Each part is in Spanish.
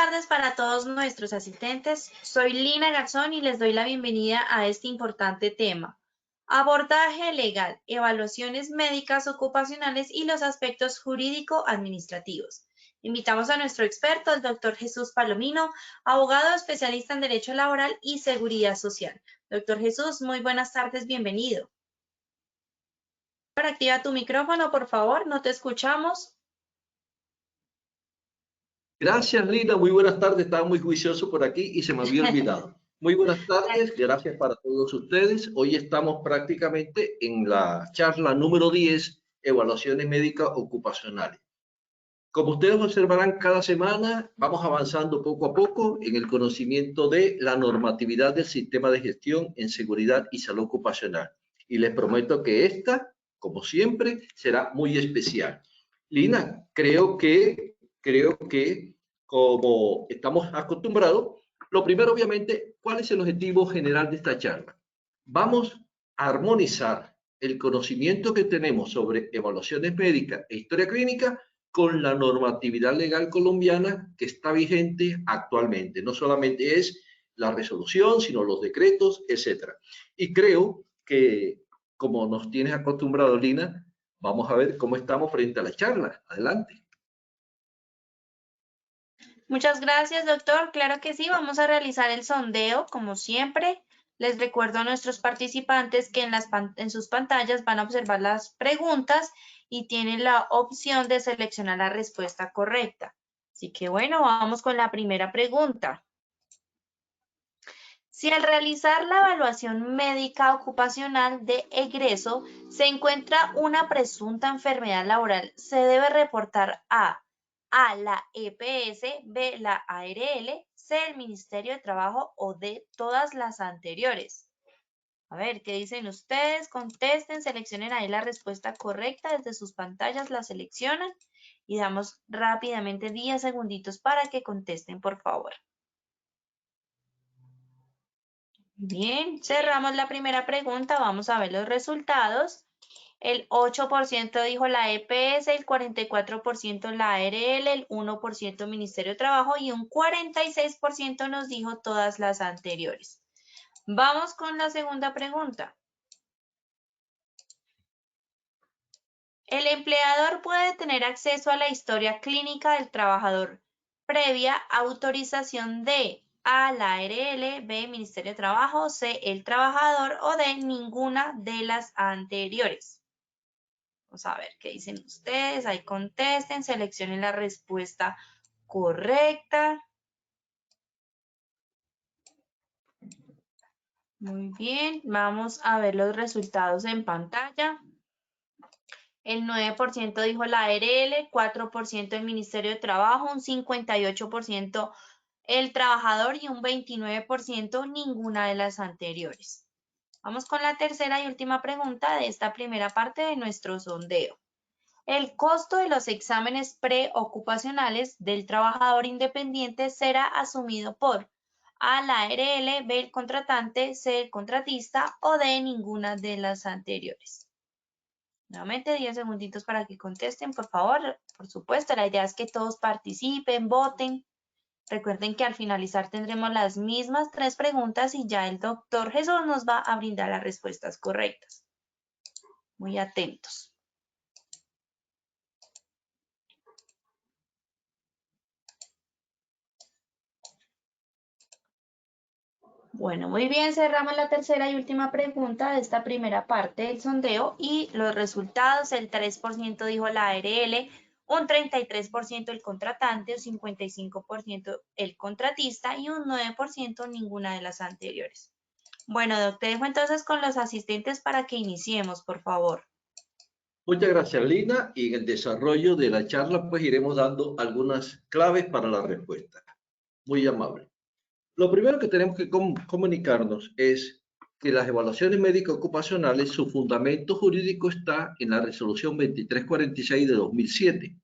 tardes para todos nuestros asistentes. Soy Lina Garzón y les doy la bienvenida a este importante tema. Abordaje legal, evaluaciones médicas ocupacionales y los aspectos jurídico-administrativos. Invitamos a nuestro experto, el doctor Jesús Palomino, abogado especialista en Derecho Laboral y Seguridad Social. Doctor Jesús, muy buenas tardes, bienvenido. Activa tu micrófono, por favor, no te escuchamos. Gracias, Lina. Muy buenas tardes. Estaba muy juicioso por aquí y se me había olvidado. Muy buenas tardes. Gracias para todos ustedes. Hoy estamos prácticamente en la charla número 10, Evaluaciones Médicas Ocupacionales. Como ustedes observarán, cada semana vamos avanzando poco a poco en el conocimiento de la normatividad del sistema de gestión en seguridad y salud ocupacional. Y les prometo que esta, como siempre, será muy especial. Lina, creo que como estamos acostumbrados, lo primero obviamente, ¿cuál es el objetivo general de esta charla? Vamos a armonizar el conocimiento que tenemos sobre evaluaciones médicas e historia clínica con la normatividad legal colombiana que está vigente actualmente. No solamente es la resolución, sino los decretos, etc. Y creo que, como nos tienes acostumbrado, Lina, vamos a ver cómo estamos frente a la charla. Adelante. Muchas gracias, doctor. Claro que sí, vamos a realizar el sondeo, como siempre. Les recuerdo a nuestros participantes que en sus pantallas van a observar las preguntas y tienen la opción de seleccionar la respuesta correcta. Así que bueno, vamos con la primera pregunta. Si al realizar la evaluación médica ocupacional de egreso se encuentra una presunta enfermedad laboral, se debe reportar A, la EPS, B, la ARL, C, el Ministerio de Trabajo o D, todas las anteriores. A ver, ¿qué dicen ustedes? Contesten, seleccionen ahí la respuesta correcta, desde sus pantallas la seleccionan y damos rápidamente 10 segunditos para que contesten, por favor. Bien, cerramos la primera pregunta, vamos a ver los resultados. El 8% dijo la EPS, el 44% la ARL, el 1% Ministerio de Trabajo y un 46% nos dijo todas las anteriores. Vamos con la segunda pregunta. El empleador puede tener acceso a la historia clínica del trabajador previa autorización de A, la ARL, B, Ministerio de Trabajo, C, el trabajador o D, ninguna de las anteriores. Vamos a ver qué dicen ustedes. Ahí contesten, seleccionen la respuesta correcta. Muy bien, vamos a ver los resultados en pantalla. El 9% dijo la ARL, 4% el Ministerio de Trabajo, un 58% el trabajador y un 29% ninguna de las anteriores. Vamos con la tercera y última pregunta de esta primera parte de nuestro sondeo. El costo de los exámenes preocupacionales del trabajador independiente será asumido por A, la ARL, B, el contratante, C, el contratista o D, ninguna de las anteriores. Nuevamente 10 segunditos para que contesten, por favor. Por supuesto, la idea es que todos participen, voten. Recuerden que al finalizar tendremos las mismas 3 preguntas y ya el doctor Jesús nos va a brindar las respuestas correctas. Muy atentos. Bueno, muy bien, cerramos la tercera y última pregunta de esta primera parte del sondeo y los resultados, el 3% dijo la ARL, un 33% el contratante, un 55% el contratista y un 9% ninguna de las anteriores. Bueno, doctor, te dejo entonces con los asistentes para que iniciemos, por favor. Muchas gracias, Lina. Y en el desarrollo de la charla, pues iremos dando algunas claves para la respuesta. Muy amable. Lo primero que tenemos que comunicarnos es que las evaluaciones médicas ocupacionales, su fundamento jurídico está en la resolución 2346 de 2007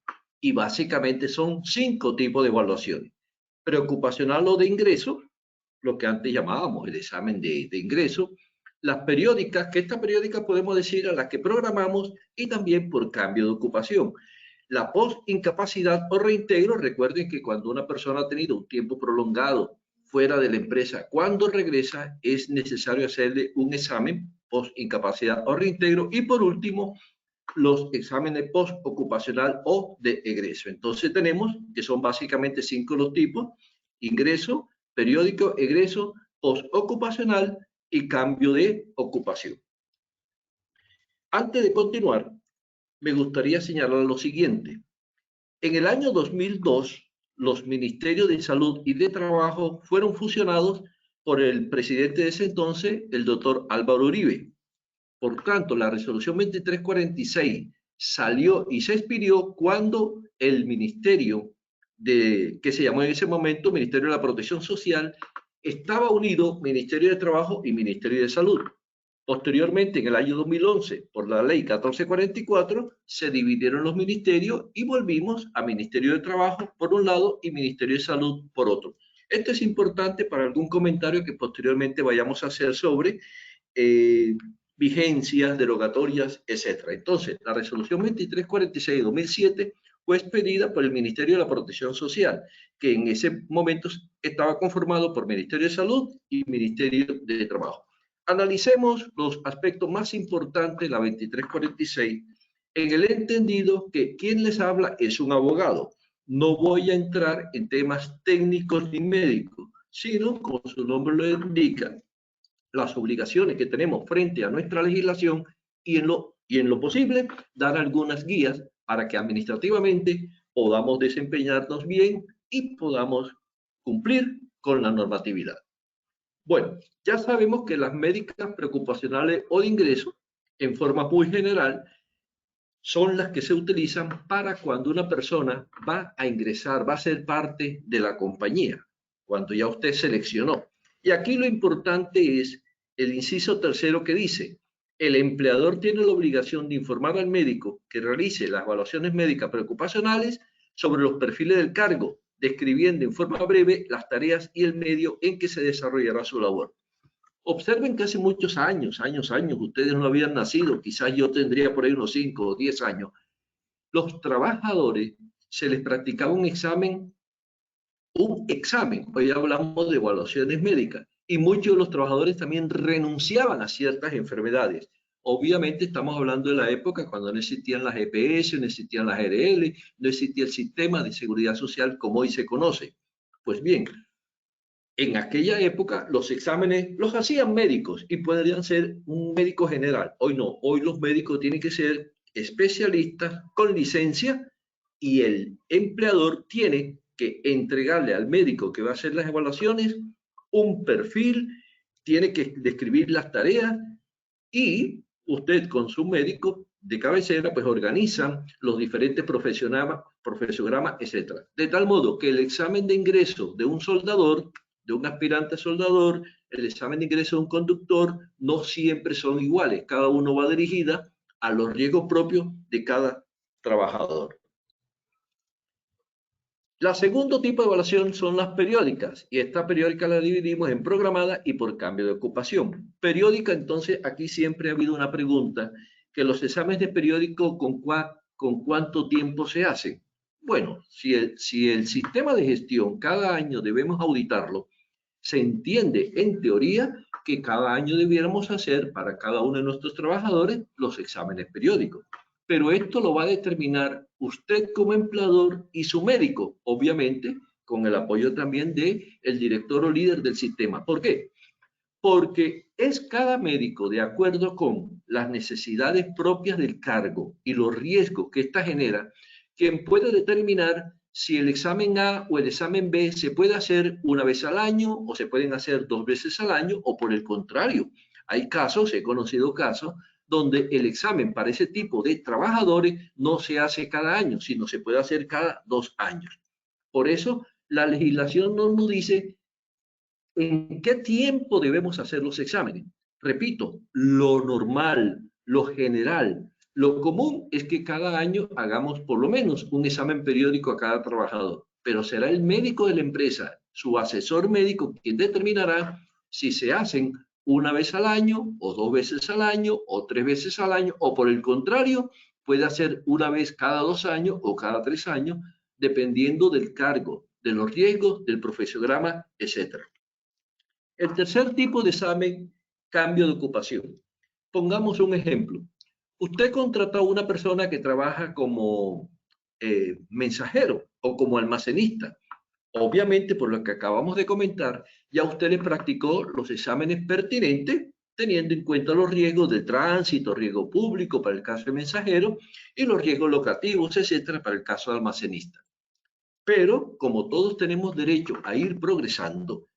y básicamente son 5 tipos de evaluaciones. Preocupacional o de ingreso, lo que antes llamábamos el examen de ingreso, las periódicas, que estas periódicas podemos decir a las que programamos y también por cambio de ocupación. La post-incapacidad o reintegro, recuerden que cuando una persona ha tenido un tiempo prolongado fuera de la empresa, cuando regresa es necesario hacerle un examen post-incapacidad o reintegro. Y por último, los exámenes post-ocupacional o de egreso. Entonces tenemos que son básicamente 5 los tipos: ingreso, periódico, egreso, post-ocupacional y cambio de ocupación. Antes de continuar, me gustaría señalar lo siguiente. En el año 2002, los Ministerios de Salud y de Trabajo fueron fusionados por el presidente de ese entonces, el doctor Álvaro Uribe. Por tanto, la resolución 2346 salió y se expidió cuando el ministerio que se llamó en ese momento Ministerio de la Protección Social estaba unido Ministerio de Trabajo y Ministerio de Salud. Posteriormente, en el año 2011, por la ley 1444, se dividieron los ministerios y volvimos a Ministerio de Trabajo por un lado y Ministerio de Salud por otro. Esto es importante para algún comentario que posteriormente vayamos a hacer sobre vigencias, derogatorias, etc. Entonces, la resolución 2346 de 2007 fue expedida por el Ministerio de la Protección Social, que en ese momento estaba conformado por Ministerio de Salud y Ministerio de Trabajo. Analicemos los aspectos más importantes de la 2346 en el entendido que quien les habla es un abogado. No voy a entrar en temas técnicos ni médicos, sino, como su nombre lo indica, las obligaciones que tenemos frente a nuestra legislación y en lo posible dar algunas guías para que administrativamente podamos desempeñarnos bien y podamos cumplir con la normatividad. Bueno, ya sabemos que las médicas preocupacionales o de ingreso, en forma muy general, son las que se utilizan para cuando una persona va a ingresar, va a ser parte de la compañía, cuando ya usted seleccionó. Y aquí lo importante es el inciso tercero que dice: el empleador tiene la obligación de informar al médico que realice las evaluaciones médicas preocupacionales sobre los perfiles del cargo, describiendo en forma breve las tareas y el medio en que se desarrollará su labor. Observen que hace muchos años, ustedes no habían nacido, quizás yo tendría por ahí unos 5 o 10 años, los trabajadores se les practicaba un examen, hoy hablamos de evaluaciones médicas, y muchos de los trabajadores también renunciaban a ciertas enfermedades. Obviamente estamos hablando de la época cuando no existían las EPS, no existían las ARL, no existía el sistema de seguridad social como hoy se conoce. Pues bien, en aquella época los exámenes los hacían médicos y podrían ser un médico general. Hoy no, hoy los médicos tienen que ser especialistas con licencia y el empleador tiene que entregarle al médico que va a hacer las evaluaciones un perfil, tiene que describir las tareas y usted con su médico de cabecera pues organizan los diferentes profesiogramas, etc. De tal modo que el examen de ingreso de un soldador, de un aspirante soldador, el examen de ingreso de un conductor, no siempre son iguales. Cada uno va dirigida a los riesgos propios de cada trabajador. La segundo tipo de evaluación son las periódicas, y esta periódica la dividimos en programada y por cambio de ocupación. Periódica, entonces, aquí siempre ha habido una pregunta, que los exámenes de periódico ¿con cuánto tiempo se hacen? Bueno, si el sistema de gestión cada año debemos auditarlo, se entiende en teoría que cada año debiéramos hacer para cada uno de nuestros trabajadores los exámenes periódicos. Pero esto lo va a determinar usted como empleador y su médico, obviamente, con el apoyo también del director o líder del sistema. ¿Por qué? Porque es cada médico, de acuerdo con las necesidades propias del cargo y los riesgos que ésta genera, quien puede determinar si el examen A o el examen B se puede hacer una vez al año o se pueden hacer 2 veces al año o por el contrario. Hay casos, he conocido casos, donde el examen para ese tipo de trabajadores no se hace cada año, sino se puede hacer cada 2 años. Por eso, la legislación no nos dice en qué tiempo debemos hacer los exámenes. Repito, lo normal, lo general, lo común es que cada año hagamos por lo menos un examen periódico a cada trabajador, pero será el médico de la empresa, su asesor médico, quien determinará si se hacen una vez al año o 2 veces al año o 3 veces al año o por el contrario, puede hacer una vez cada 2 años o cada 3 años, dependiendo del cargo, de los riesgos, del profesionograma, etc. El tercer tipo de examen, cambio de ocupación. Pongamos un ejemplo. Usted contrató a una persona que trabaja como mensajero o como almacenista. Obviamente, por lo que acabamos de comentar, ya usted le practicó los exámenes pertinentes, teniendo en cuenta los riesgos de tránsito, riesgo público para el caso de mensajero y los riesgos locativos, etcétera, para el caso de almacenista. Pero, como todos tenemos derecho a ir progresando,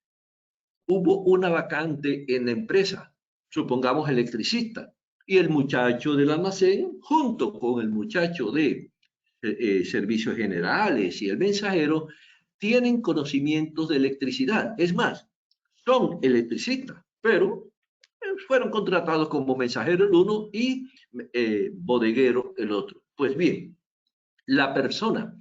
hubo una vacante en la empresa, supongamos electricista, y el muchacho del almacén, junto con el muchacho de servicios generales y el mensajero, tienen conocimientos de electricidad. Es más, son electricistas, pero fueron contratados como mensajero el uno y bodeguero el otro. Pues bien, la persona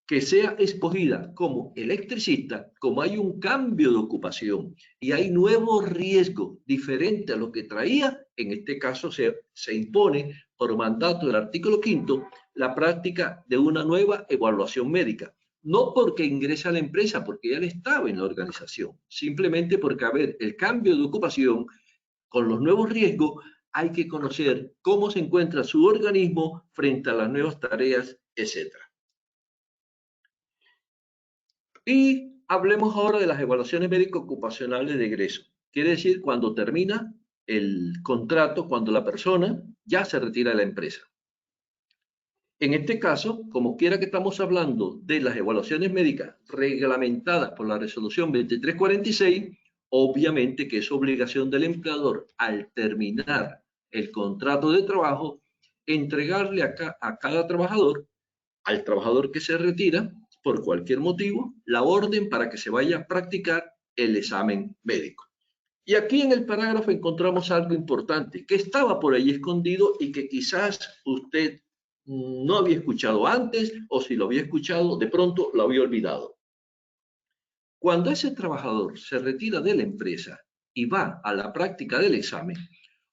que sea escogida como electricista, como hay un cambio de ocupación y hay nuevos riesgos diferentes a lo que traía, en este caso se impone por mandato del artículo 5 la práctica de una nueva evaluación médica. No porque ingresa a la empresa, porque ya estaba en la organización, simplemente porque, a ver, el cambio de ocupación con los nuevos riesgos, hay que conocer cómo se encuentra su organismo frente a las nuevas tareas, etc. Y hablemos ahora de las evaluaciones médico-ocupacionales de egreso. Quiere decir cuando termina el contrato, cuando la persona ya se retira de la empresa. En este caso, como quiera que estamos hablando de las evaluaciones médicas reglamentadas por la resolución 2346, obviamente que es obligación del empleador al terminar el contrato de trabajo, entregarle a cada trabajador, al trabajador que se retira, por cualquier motivo, la orden para que se vaya a practicar el examen médico. Y aquí en el parágrafo encontramos algo importante que estaba por ahí escondido y que quizás usted no había escuchado antes, o si lo había escuchado, de pronto lo había olvidado. Cuando ese trabajador se retira de la empresa y va a la práctica del examen,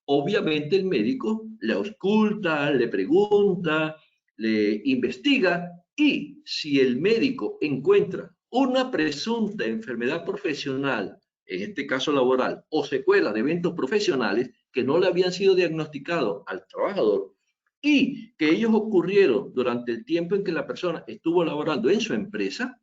obviamente el médico le ausculta, le pregunta, le investiga, y si el médico encuentra una presunta enfermedad profesional, en este caso laboral, o secuela de eventos profesionales que no le habían sido diagnosticados al trabajador y que ellos ocurrieron durante el tiempo en que la persona estuvo laborando en su empresa,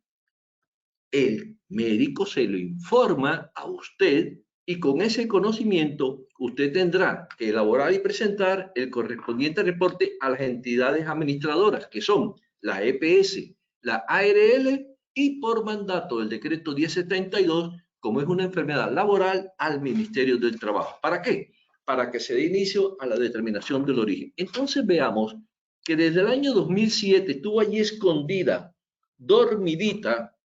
el médico se lo informa a usted y con ese conocimiento usted tendrá que elaborar y presentar el correspondiente reporte a las entidades administradoras, que son la EPS, la ARL y por mandato del decreto 1072, como es una enfermedad laboral, al Ministerio del Trabajo. ¿Para qué? Para que se dé inicio a la determinación del origen. Entonces veamos que desde el año 2007 estuvo allí escondida, dormidita,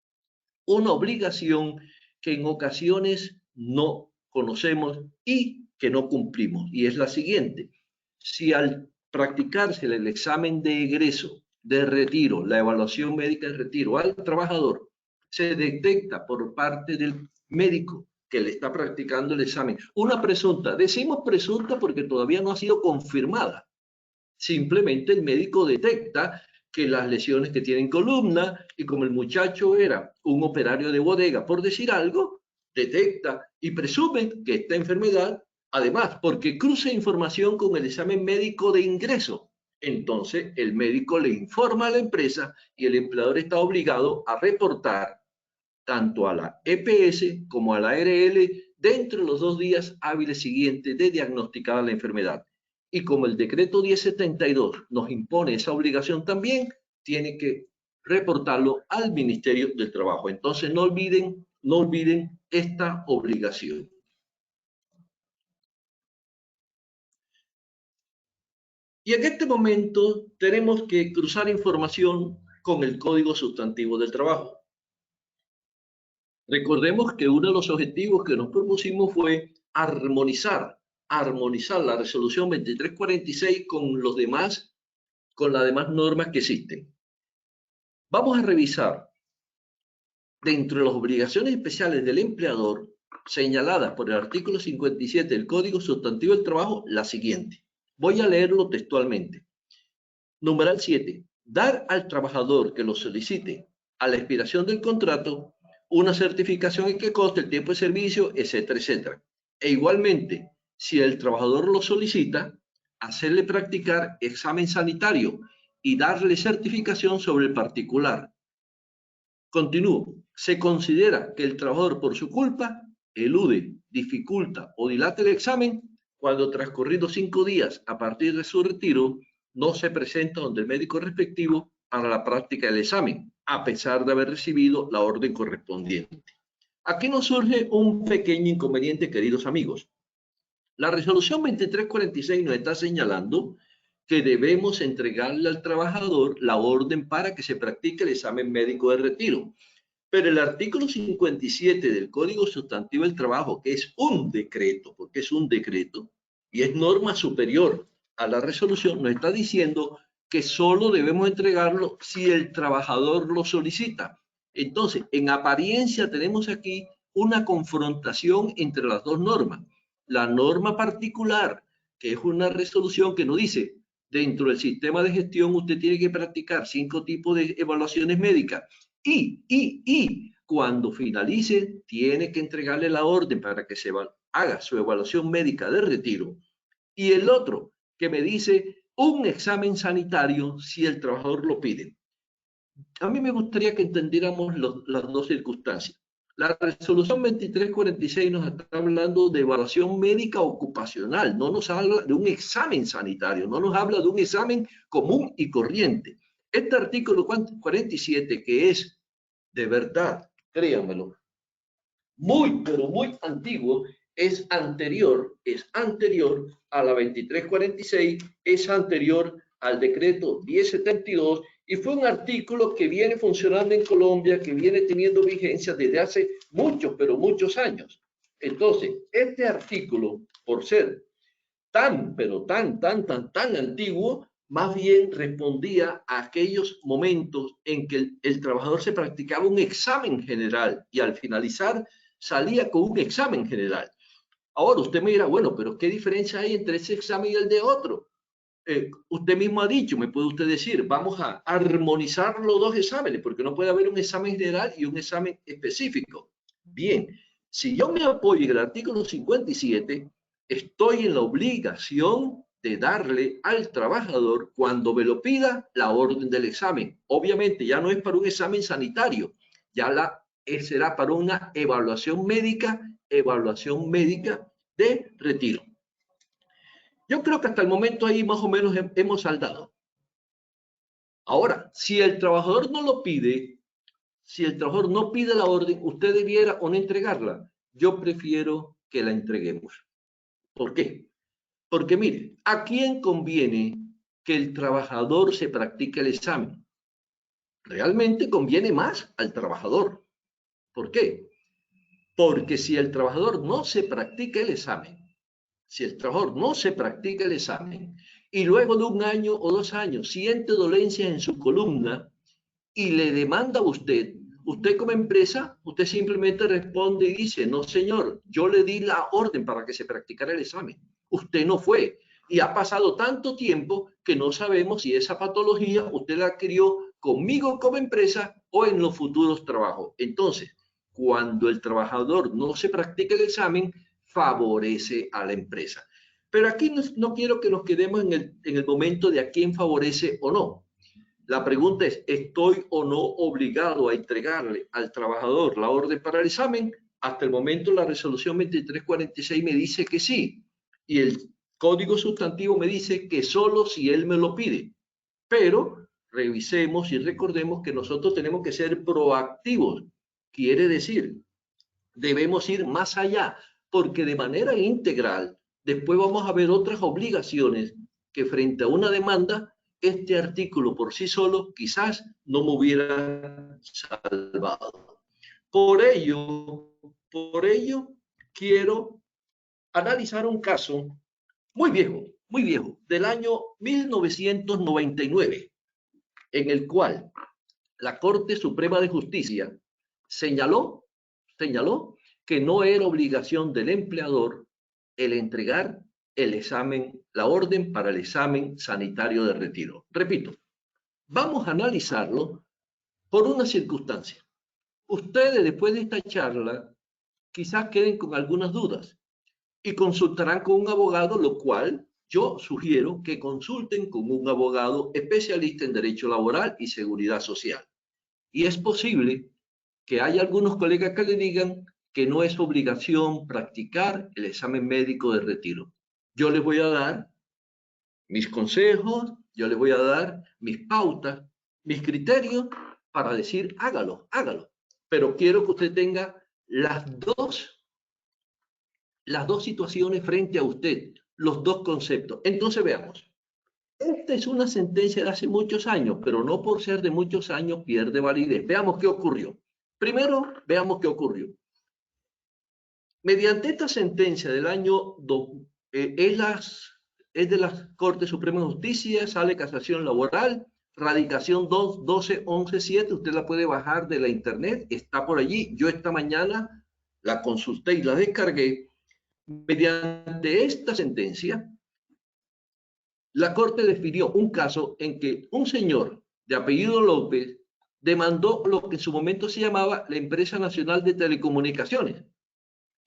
una obligación que en ocasiones no conocemos y que no cumplimos. Y es la siguiente: si al practicarse el examen de egreso, de retiro, la evaluación médica de retiro al trabajador, se detecta por parte del médico que le está practicando el examen una presunta, decimos presunta porque todavía no ha sido confirmada, simplemente el médico detecta que las lesiones que tienen columna, y como el muchacho era un operario de bodega, por decir algo, detecta y presume que esta enfermedad, además, porque cruza información con el examen médico de ingreso, entonces el médico le informa a la empresa y el empleador está obligado a reportar tanto a la EPS como a la ARL dentro de los 2 días hábiles siguientes de diagnosticada la enfermedad. Y como el decreto 1072 nos impone esa obligación también, tiene que reportarlo al Ministerio del Trabajo. Entonces no olviden esta obligación. Y en este momento tenemos que cruzar información con el Código Sustantivo del Trabajo. Recordemos que uno de los objetivos que nos propusimos fue armonizar la resolución 2346 con las demás normas que existen. Vamos a revisar dentro de las obligaciones especiales del empleador señaladas por el artículo 57 del Código Sustantivo del Trabajo la siguiente. Voy a leerlo textualmente. Numeral 7. Dar al trabajador que lo solicite a la expiración del contrato una certificación en que conste el tiempo de servicio, etcétera, etcétera. E igualmente, si el trabajador lo solicita, hacerle practicar examen sanitario y darle certificación sobre el particular. Continúo. Se considera que el trabajador por su culpa elude, dificulta o dilata el examen cuando transcurridos 5 días a partir de su retiro no se presenta donde el médico respectivo para la práctica del examen, a pesar de haber recibido la orden correspondiente. Aquí nos surge un pequeño inconveniente, queridos amigos. La resolución 2346 nos está señalando que debemos entregarle al trabajador la orden para que se practique el examen médico de retiro. Pero el artículo 57 del Código Sustantivo del Trabajo, que es un decreto, porque es un decreto, y es norma superior a la resolución, nos está diciendo que solo debemos entregarlo si el trabajador lo solicita. Entonces, en apariencia tenemos aquí una confrontación entre las dos normas. La norma particular, que es una resolución que nos dice, dentro del sistema de gestión usted tiene que practicar 5 tipos de evaluaciones médicas y cuando finalice tiene que entregarle la orden para que se haga su evaluación médica de retiro. Y el otro que me dice un examen sanitario si el trabajador lo pide. A mí me gustaría que entendiéramos las dos circunstancias. La resolución 2346 nos está hablando de evaluación médica ocupacional, no nos habla de un examen sanitario, no nos habla de un examen común y corriente. Este artículo 47, que es de verdad, créanmelo, muy, pero muy antiguo, es anterior a la 2346, es anterior al decreto 1072 y fue un artículo que viene funcionando en Colombia, que viene teniendo vigencia desde hace muchos, pero muchos años. Entonces, este artículo, por ser pero tan antiguo, más bien respondía a aquellos momentos en que el trabajador se practicaba un examen general y al finalizar salía con un examen general. Ahora usted me dirá, bueno, pero ¿qué diferencia hay entre ese examen y el de otro? Usted mismo ha dicho, me puede usted decir, vamos a armonizar los dos exámenes, porque no puede haber un examen general y un examen específico. Bien, si yo me apoyo en el artículo 57, estoy en la obligación de darle al trabajador, cuando me lo pida, la orden del examen. Obviamente ya no es para un examen sanitario, ya será para una evaluación médica de retiro. Yo creo que hasta el momento ahí más o menos hemos saldado. Ahora, si el trabajador no lo pide, si el trabajador no pide la orden, usted debiera o no entregarla. Yo prefiero que la entreguemos. ¿Por qué? Porque mire, ¿a quién conviene que el trabajador se practique el examen? Realmente conviene más al trabajador. ¿Por qué? Porque si el trabajador no se practica el examen, si el trabajador no se practica el examen y luego de 1 año o 2 años siente dolencias en su columna y le demanda a usted como empresa, usted simplemente responde y dice, no señor, yo le di la orden para que se practicara el examen. Usted no fue. Y ha pasado tanto tiempo que no sabemos si esa patología usted la adquirió conmigo como empresa o en los futuros trabajos. Entonces, cuando el trabajador no se practica el examen, favorece a la empresa. Pero aquí no quiero que nos quedemos en el momento de a quién favorece o no. La pregunta es, ¿estoy o no obligado a entregarle al trabajador la orden para el examen? Hasta el momento la resolución 2346 me dice que sí. Y el código sustantivo me dice que solo si él me lo pide. Pero revisemos y recordemos que nosotros tenemos que ser proactivos. Quiere decir, debemos ir más allá, porque de manera integral, después vamos a ver otras obligaciones que frente a una demanda, este artículo por sí solo quizás no me hubiera salvado. Por ello, quiero analizar un caso muy viejo, del año 1999, en el cual la Corte Suprema de Justicia señaló que no era obligación del empleador el entregar el examen, la orden para el examen sanitario de retiro. Repito, vamos a analizarlo por una circunstancia. Ustedes, después de esta charla, quizás queden con algunas dudas y consultarán con un abogado, lo cual yo sugiero que consulten con un abogado especialista en derecho laboral y seguridad social. Y es posible que haya algunos colegas que le digan que no es obligación practicar el examen médico de retiro. Yo les voy a dar mis consejos, yo les voy a dar mis pautas, mis criterios para decir hágalo, hágalo. Pero quiero que usted tenga las dos situaciones frente a usted, los dos conceptos. Entonces veamos. Esta es una sentencia de hace muchos años, pero no por ser de muchos años pierde validez. Veamos qué ocurrió. Primero, veamos qué ocurrió. Mediante esta sentencia del año es de la Corte Suprema de Justicia, sale casación laboral, radicación 12.11.7, usted la puede bajar de la internet, está por allí. Yo esta mañana la consulté y la descargué. Mediante esta sentencia, la Corte definió un caso en que un señor de apellido López demandó lo que en su momento se llamaba la Empresa Nacional de Telecomunicaciones.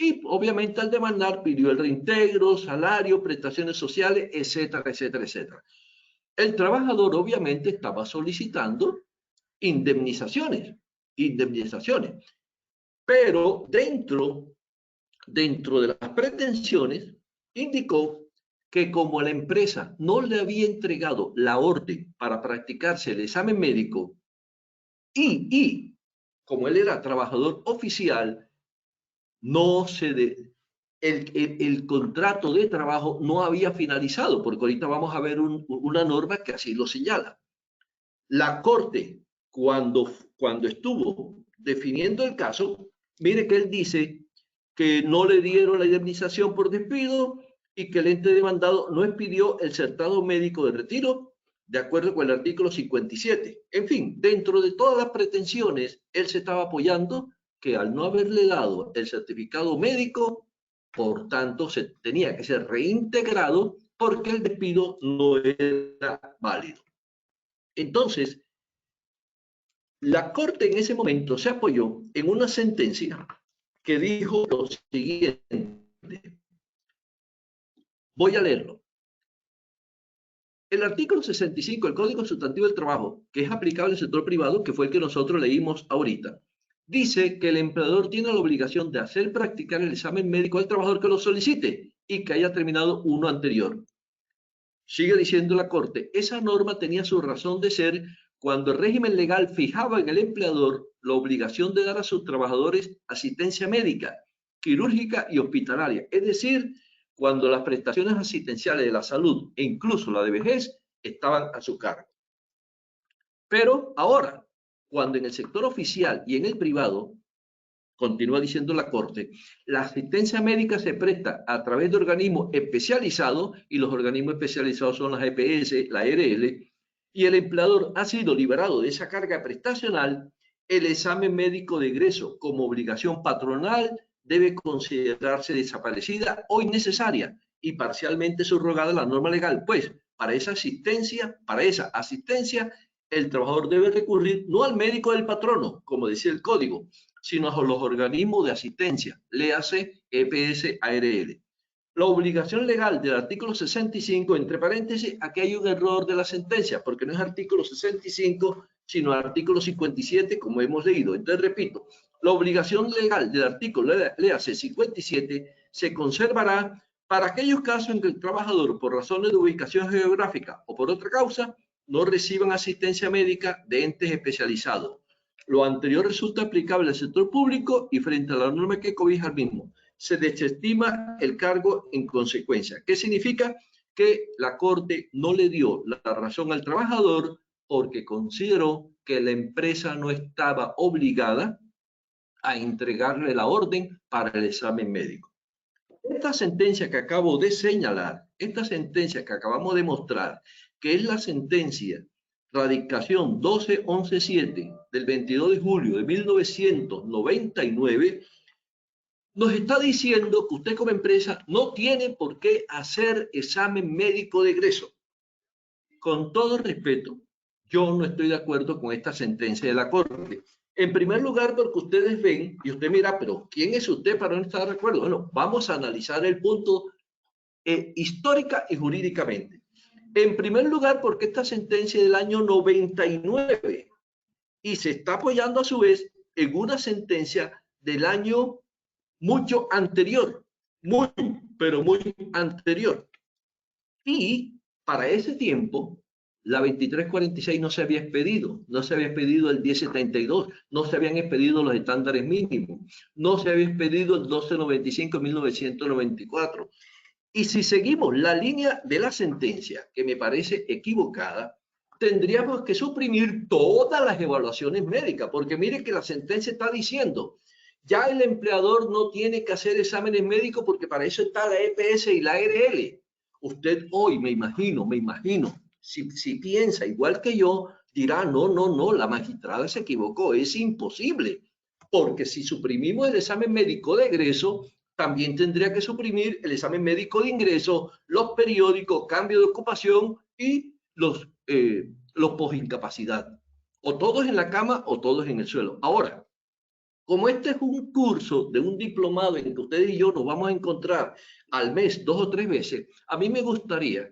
Y obviamente al demandar pidió el reintegro, salario, prestaciones sociales, etcétera, etcétera, etcétera. El trabajador obviamente estaba solicitando indemnizaciones, pero dentro de las pretensiones indicó que como la empresa no le había entregado la orden para practicarse el examen médico y como él era trabajador oficial, el contrato de trabajo no había finalizado, porque ahorita vamos a ver una norma que así lo señala. La Corte, cuando estuvo definiendo el caso, mire que él dice que no le dieron la indemnización por despido y que el ente demandado no expidió el certificado médico de retiro de acuerdo con el artículo 57. En fin, dentro de todas las pretensiones, él se estaba apoyando que al no haberle dado el certificado médico, por tanto, se tenía que ser reintegrado porque el despido no era válido. Entonces, la Corte en ese momento se apoyó en una sentencia que dijo lo siguiente. Voy a leerlo. El artículo 65 del Código Sustantivo del Trabajo, que es aplicable al sector privado, que fue el que nosotros leímos ahorita, dice que el empleador tiene la obligación de hacer practicar el examen médico al trabajador que lo solicite y que haya terminado uno anterior. Sigue diciendo la Corte, esa norma tenía su razón de ser cuando el régimen legal fijaba en el empleador la obligación de dar a sus trabajadores asistencia médica, quirúrgica y hospitalaria, es decir, cuando las prestaciones asistenciales de la salud e incluso la de vejez estaban a su cargo. Pero ahora, cuando en el sector oficial y en el privado, continúa diciendo la Corte, la asistencia médica se presta a través de organismos especializados, y los organismos especializados son las EPS, la ARL, y el empleador ha sido liberado de esa carga prestacional, el examen médico de egreso como obligación patronal debe considerarse desaparecida o innecesaria y parcialmente subrogada la norma legal, pues para esa asistencia, el trabajador debe recurrir no al médico del patrono, como decía el código, sino a los organismos de asistencia, léase EPS, ARL. La obligación legal del artículo 65, entre paréntesis, aquí hay un error de la sentencia, porque no es artículo 65, sino artículo 57, como hemos leído. Entonces, repito, la obligación legal del artículo, léase 57, se conservará para aquellos casos en que el trabajador, por razones de ubicación geográfica o por otra causa, no reciban asistencia médica de entes especializados. Lo anterior resulta aplicable al sector público y frente a la norma que cobija el mismo, se desestima el cargo en consecuencia. ¿Qué significa? Que la Corte no le dio la razón al trabajador porque consideró que la empresa no estaba obligada a entregarle la orden para el examen médico. Esta sentencia que acabo de señalar, esta sentencia que acabamos de mostrar, que es la sentencia radicación 12.11.7 del 22 de julio de 1999, nos está diciendo que usted como empresa no tiene por qué hacer examen médico de egreso. Con todo respeto, yo no estoy de acuerdo con esta sentencia de la Corte. En primer lugar, porque ustedes ven, y usted mira, pero ¿quién es usted para no estar de acuerdo? Bueno, vamos a analizar el punto histórica y jurídicamente. En primer lugar, porque esta sentencia es del año 99 y se está apoyando a su vez en una sentencia del año mucho anterior, muy, pero muy anterior. Y para ese tiempo, la 2346 no se había expedido, no se había expedido el 1072, no se habían expedido los estándares mínimos, no se había expedido el 1295-1994. Y si seguimos la línea de la sentencia, que me parece equivocada, tendríamos que suprimir todas las evaluaciones médicas, porque mire que la sentencia está diciendo, ya el empleador no tiene que hacer exámenes médicos porque para eso está la EPS y la ARL. Usted hoy, me imagino, si piensa igual que yo, dirá, no, la magistrada se equivocó, es imposible, porque si suprimimos el examen médico de egreso, también tendría que suprimir el examen médico de ingreso, los periódicos, cambio de ocupación y los posincapacidad. O todos en la cama o todos en el suelo. Ahora, como este es un curso de un diplomado en que ustedes y yo nos vamos a encontrar al mes 2 o 3 veces, a mí me gustaría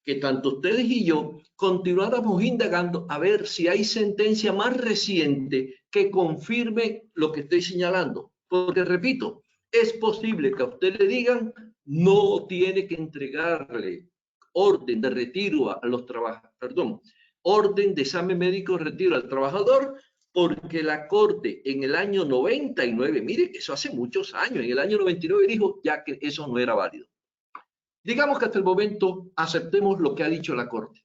que tanto ustedes y yo continuáramos indagando a ver si hay sentencia más reciente que confirme lo que estoy señalando. Porque, repito, es posible que a usted le digan no tiene que entregarle orden de retiro a los trabajadores, perdón, orden de examen médico de retiro al trabajador, porque la Corte en el año 99, mire, eso hace muchos años, en el año 99 dijo ya que eso no era válido. Digamos que hasta el momento aceptemos lo que ha dicho la Corte,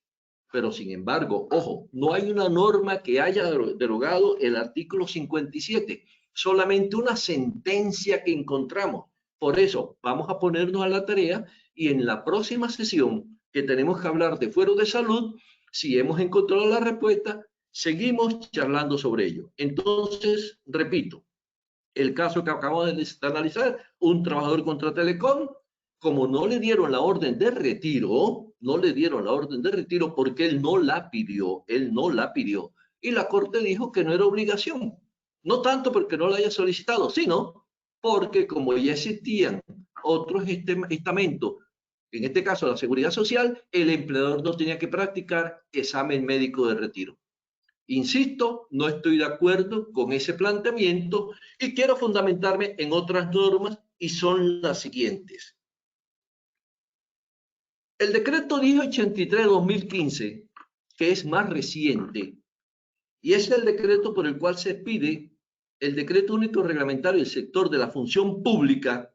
pero sin embargo, ojo, no hay una norma que haya derogado el artículo 57, solamente una sentencia que encontramos. Por eso, vamos a ponernos a la tarea y en la próxima sesión que tenemos que hablar de fuero de salud, si hemos encontrado la respuesta, seguimos charlando sobre ello. Entonces, repito, el caso que acabamos de analizar, un trabajador contra Telecom, como no le dieron la orden de retiro, porque él no la pidió, y la Corte dijo que no era obligación, no tanto porque no la haya solicitado, sino porque como ya existían otros estamentos, en este caso la Seguridad Social, el empleador no tenía que practicar examen médico de retiro. Insisto, no estoy de acuerdo con ese planteamiento y quiero fundamentarme en otras normas y son las siguientes. El decreto 1083-2015, que es más reciente, y es el decreto por el cual se pide el decreto único reglamentario del sector de la función pública,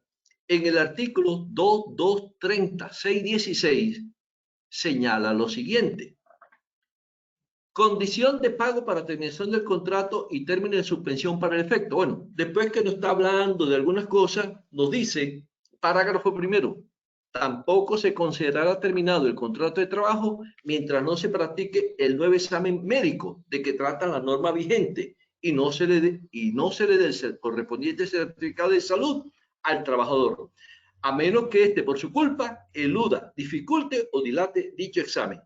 en el artículo 2230-616, señala lo siguiente. Condición de pago para terminación del contrato y término de suspensión para el efecto. Bueno, después que nos está hablando de algunas cosas, nos dice, parágrafo primero, tampoco se considerará terminado el contrato de trabajo mientras no se practique el nuevo examen médico de que trata la norma vigente y no se le dé el correspondiente certificado de salud al trabajador, a menos que éste, por su culpa, eluda, dificulte o dilate dicho examen.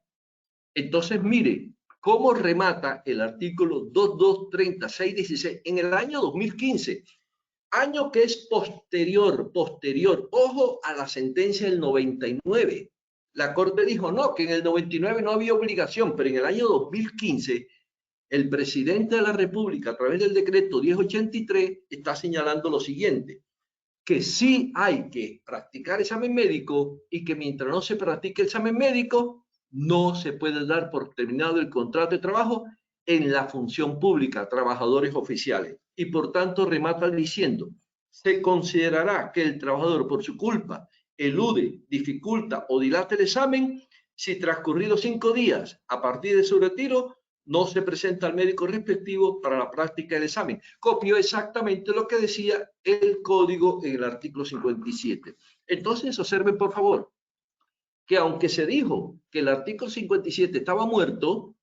Entonces, mire, cómo remata el artículo 2230-616 en el año 2015, año que es posterior, ojo a la sentencia del 99. La Corte dijo no, que en el 99 no había obligación, pero en el año 2015 el presidente de la República, a través del decreto 1083, está señalando lo siguiente, que sí hay que practicar examen médico y que mientras no se practique el examen médico, no se puede dar por terminado el contrato de trabajo en la función pública, trabajadores oficiales. Y por tanto remata diciendo, se considerará que el trabajador por su culpa elude, dificulta o dilata el examen si transcurridos 5 días a partir de su retiro no se presenta al médico respectivo para la práctica del examen. Copió exactamente lo que decía el código en el artículo 57. Entonces, observen por favor, que aunque se dijo que el artículo 57 estaba muerto,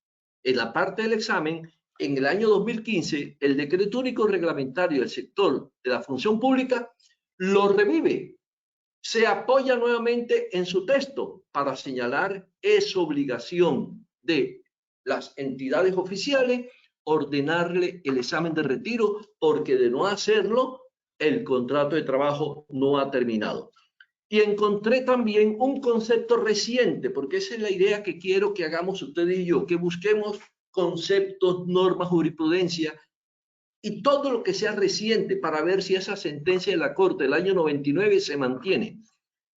en la parte del examen, en el año 2015, el decreto único reglamentario del sector de la función pública lo revive, se apoya nuevamente en su texto para señalar es obligación de las entidades oficiales ordenarle el examen de retiro, porque de no hacerlo, el contrato de trabajo no ha terminado. Y encontré también un concepto reciente, porque esa es la idea que quiero que hagamos ustedes y yo, que busquemos conceptos, normas, jurisprudencia y todo lo que sea reciente para ver si esa sentencia de la Corte del año 99 se mantiene.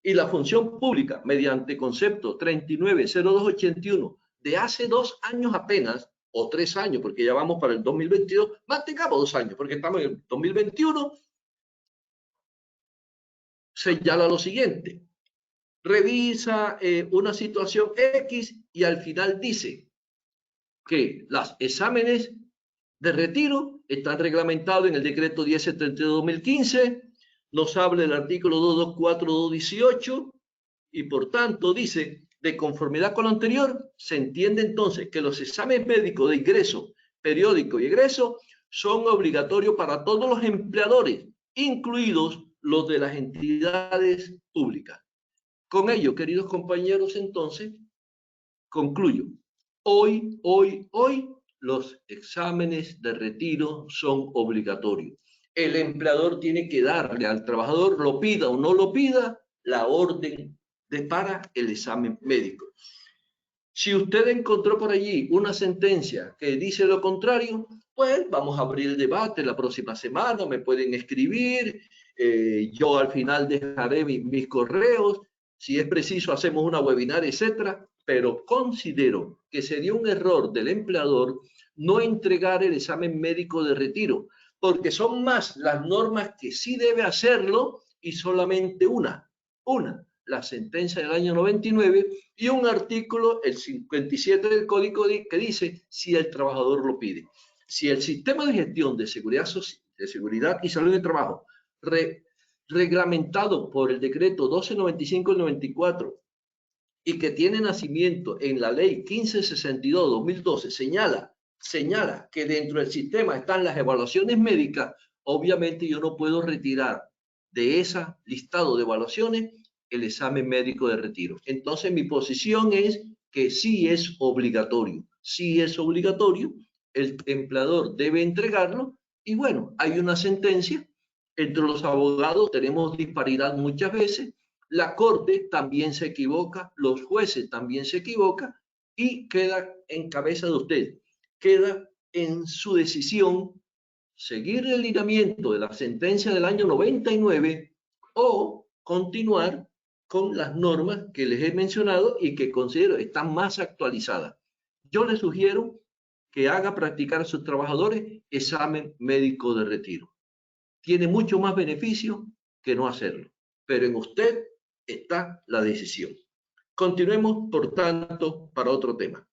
Y la función pública, mediante concepto 390281 de hace 2 años apenas, o 3 años, porque ya vamos para el 2022, mantengamos 2 años, porque estamos en el 2021, señala lo siguiente. Revisa una situación X y al final dice que los exámenes de retiro están reglamentados en el decreto 1072-2015, nos habla el artículo 224-218 y por tanto dice, de conformidad con lo anterior, se entiende entonces que los exámenes médicos de ingreso, periódico y egreso son obligatorios para todos los empleadores, incluidos los de las entidades públicas. Con ello, queridos compañeros, entonces, concluyo. Hoy, los exámenes de retiro son obligatorios. El empleador tiene que darle al trabajador, lo pida o no lo pida, la orden para el examen médico. Si usted encontró por allí una sentencia que dice lo contrario, pues vamos a abrir el debate la próxima semana, me pueden escribir, yo al final dejaré mis correos, si es preciso hacemos una webinar, etcétera, pero considero que sería un error del empleador no entregar el examen médico de retiro, porque son más las normas que sí debe hacerlo y solamente una, la sentencia del año 99 y un artículo, el 57 del Código que dice si el trabajador lo pide. Si el sistema de gestión de seguridad y salud de trabajo reglamentado por el decreto 1295-94 y que tiene nacimiento en la ley 1562-2012 señala que dentro del sistema están las evaluaciones médicas, obviamente yo no puedo retirar de ese listado de evaluaciones el examen médico de retiro. Entonces mi posición es que sí es obligatorio, el empleador debe entregarlo y bueno, hay una sentencia, entre los abogados tenemos disparidad muchas veces, la Corte también se equivoca, los jueces también se equivocan y queda en cabeza de usted, queda en su decisión seguir el lineamiento de la sentencia del año 99 o continuar con las normas que les he mencionado y que considero están más actualizadas. Yo les sugiero que haga practicar a sus trabajadores examen médico de retiro. Tiene mucho más beneficio que no hacerlo, pero en usted está la decisión. Continuemos, por tanto, para otro tema.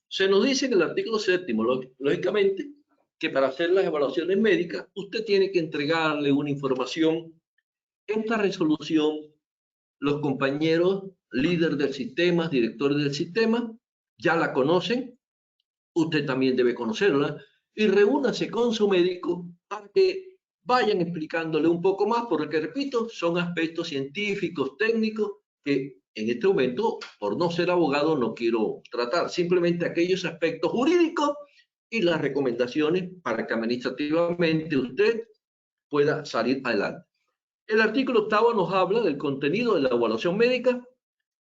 Se nos dice en el artículo 7º, lógicamente, que para hacer las evaluaciones médicas, usted tiene que entregarle una información. Esta resolución, los compañeros, líderes del sistema, directores del sistema, ya la conocen. Usted también debe conocerla y reúnase con su médico para que vayan explicándole un poco más, porque repito, son aspectos científicos, técnicos, que en este momento, por no ser abogado, no quiero tratar. Simplemente aquellos aspectos jurídicos y las recomendaciones para que administrativamente usted pueda salir adelante. El artículo 8º nos habla del contenido de la evaluación médica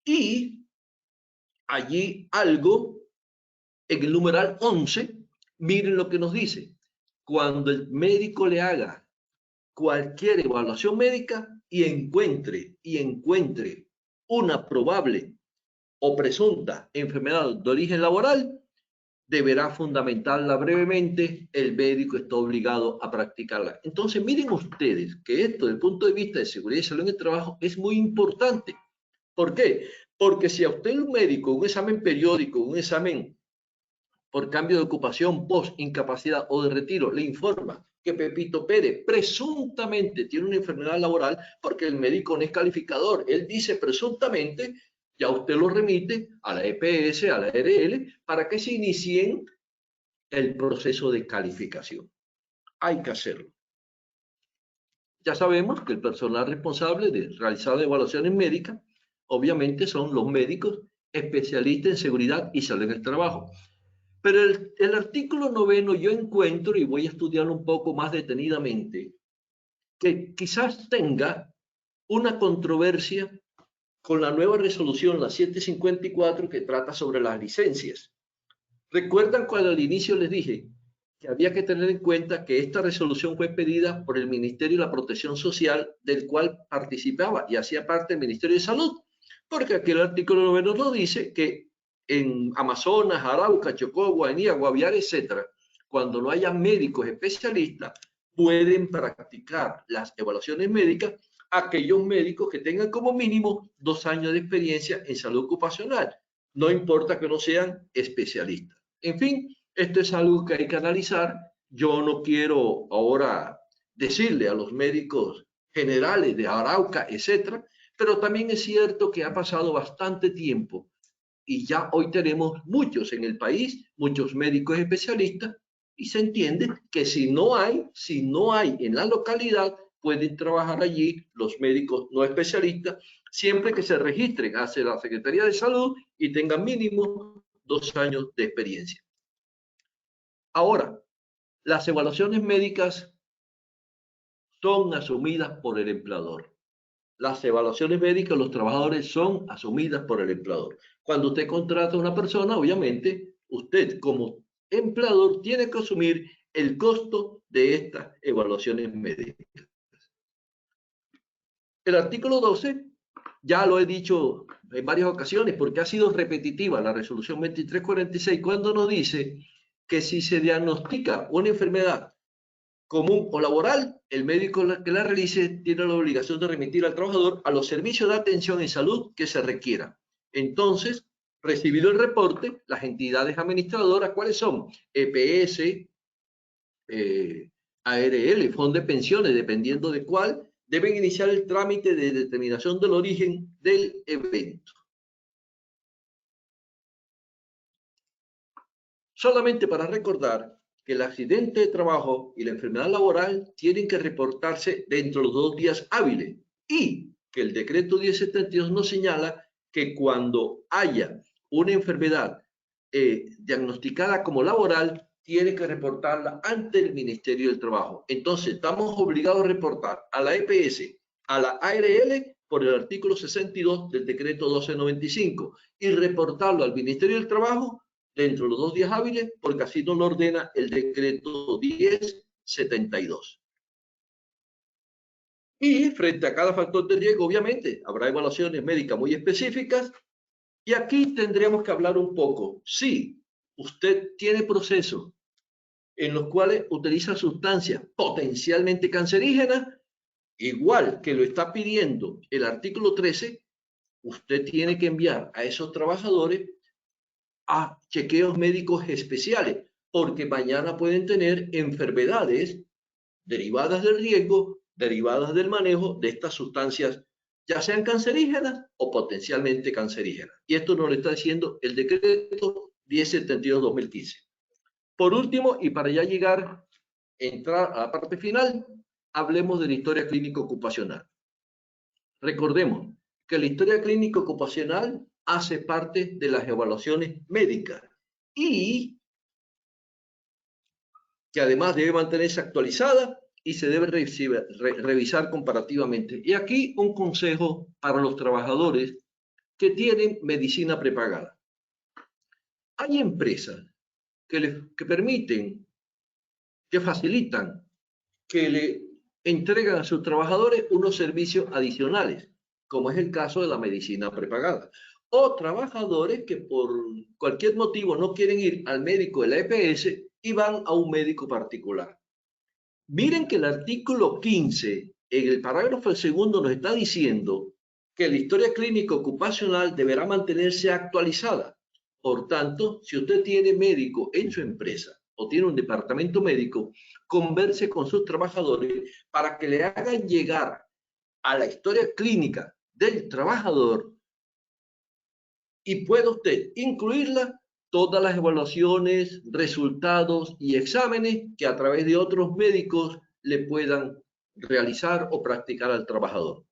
y allí algo en el numeral 11, miren lo que nos dice. Cuando el médico le haga cualquier evaluación médica y encuentre una probable o presunta enfermedad de origen laboral, deberá fundamentarla brevemente, el médico está obligado a practicarla. Entonces, miren ustedes que esto, desde el punto de vista de seguridad y salud en el trabajo, es muy importante. ¿Por qué? Porque si a usted un médico, un examen periódico, un examen por cambio de ocupación, post, incapacidad o de retiro, le informa que Pepito Pérez presuntamente tiene una enfermedad laboral, porque el médico no es calificador, él dice presuntamente, ya usted lo remite a la EPS, a la ARL, para que se inicien el proceso de calificación. Hay que hacerlo. Ya sabemos que el personal responsable de realizar evaluaciones médicas, obviamente, son los médicos especialistas en seguridad y salud en el trabajo. Pero el artículo 9 yo encuentro, y voy a estudiarlo un poco más detenidamente, que quizás tenga una controversia con la nueva resolución, la 754, que trata sobre las licencias. ¿Recuerdan cuando al inicio les dije que había que tener en cuenta que esta resolución fue pedida por el Ministerio de la Protección Social, del cual participaba y hacía parte el Ministerio de Salud? Porque aquí el artículo 9 nos dice que en Amazonas, Arauca, Chocó, Guainía, Guaviare, etcétera, cuando no haya médicos especialistas, pueden practicar las evaluaciones médicas aquellos médicos que tengan como mínimo 2 años de experiencia en salud ocupacional, no importa que no sean especialistas. En fin, esto es algo que hay que analizar. Yo no quiero ahora decirle a los médicos generales de Arauca, etcétera, pero también es cierto que ha pasado bastante tiempo y ya hoy tenemos muchos en el país, muchos médicos especialistas, y se entiende que si no hay en la localidad, pueden trabajar allí los médicos no especialistas, siempre que se registren hacia la Secretaría de Salud y tengan mínimo 2 años de experiencia. Ahora, las evaluaciones médicas son asumidas por el empleador. Las evaluaciones médicas, los trabajadores son asumidas por el empleador. Cuando usted contrata a una persona, obviamente, usted como empleador tiene que asumir el costo de estas evaluaciones médicas. El artículo 12, ya lo he dicho en varias ocasiones porque ha sido repetitiva la resolución 2346, cuando nos dice que si se diagnostica una enfermedad común o laboral, el médico que la realice tiene la obligación de remitir al trabajador a los servicios de atención en salud que se requieran. Entonces, recibido el reporte, las entidades administradoras, ¿cuáles son? EPS, ARL, Fondo de Pensiones, dependiendo de cuál, deben iniciar el trámite de determinación del origen del evento. Solamente para recordar que el accidente de trabajo y la enfermedad laboral tienen que reportarse dentro de los 2 días hábiles y que el decreto 1072 nos señala que cuando haya una enfermedad diagnosticada como laboral, tiene que reportarla ante el Ministerio del Trabajo. Entonces, estamos obligados a reportar a la EPS, a la ARL, por el artículo 62 del decreto 1295 y reportarlo al Ministerio del Trabajo dentro de los 2 días hábiles, porque así nos lo ordena el decreto 1072. Y frente a cada factor de riesgo, obviamente, habrá evaluaciones médicas muy específicas. Y aquí tendríamos que hablar un poco. Si usted tiene procesos en los cuales utiliza sustancias potencialmente cancerígenas, igual que lo está pidiendo el artículo 13, usted tiene que enviar a esos trabajadores a chequeos médicos especiales, porque mañana pueden tener enfermedades derivadas del riesgo, derivadas del manejo de estas sustancias, ya sean cancerígenas o potencialmente cancerígenas. Y esto nos lo está diciendo el decreto 1072-2015. Por último, y para ya llegar, entrar a la parte final, hablemos de la historia clínica ocupacional. Recordemos que la historia clínica ocupacional hace parte de las evaluaciones médicas y que además debe mantenerse actualizada y se debe revisar comparativamente. Y aquí un consejo para los trabajadores que tienen medicina prepagada. Hay empresas que permiten, que facilitan, que le entregan a sus trabajadores unos servicios adicionales, como es el caso de la medicina prepagada. O trabajadores que por cualquier motivo no quieren ir al médico de la EPS y van a un médico particular. Miren que el artículo 15, en el parágrafo segundo, nos está diciendo que la historia clínica ocupacional deberá mantenerse actualizada. Por tanto, si usted tiene médico en su empresa o tiene un departamento médico, converse con sus trabajadores para que le hagan llegar a la historia clínica del trabajador y pueda usted incluirla todas las evaluaciones, resultados y exámenes que a través de otros médicos le puedan realizar o practicar al trabajador.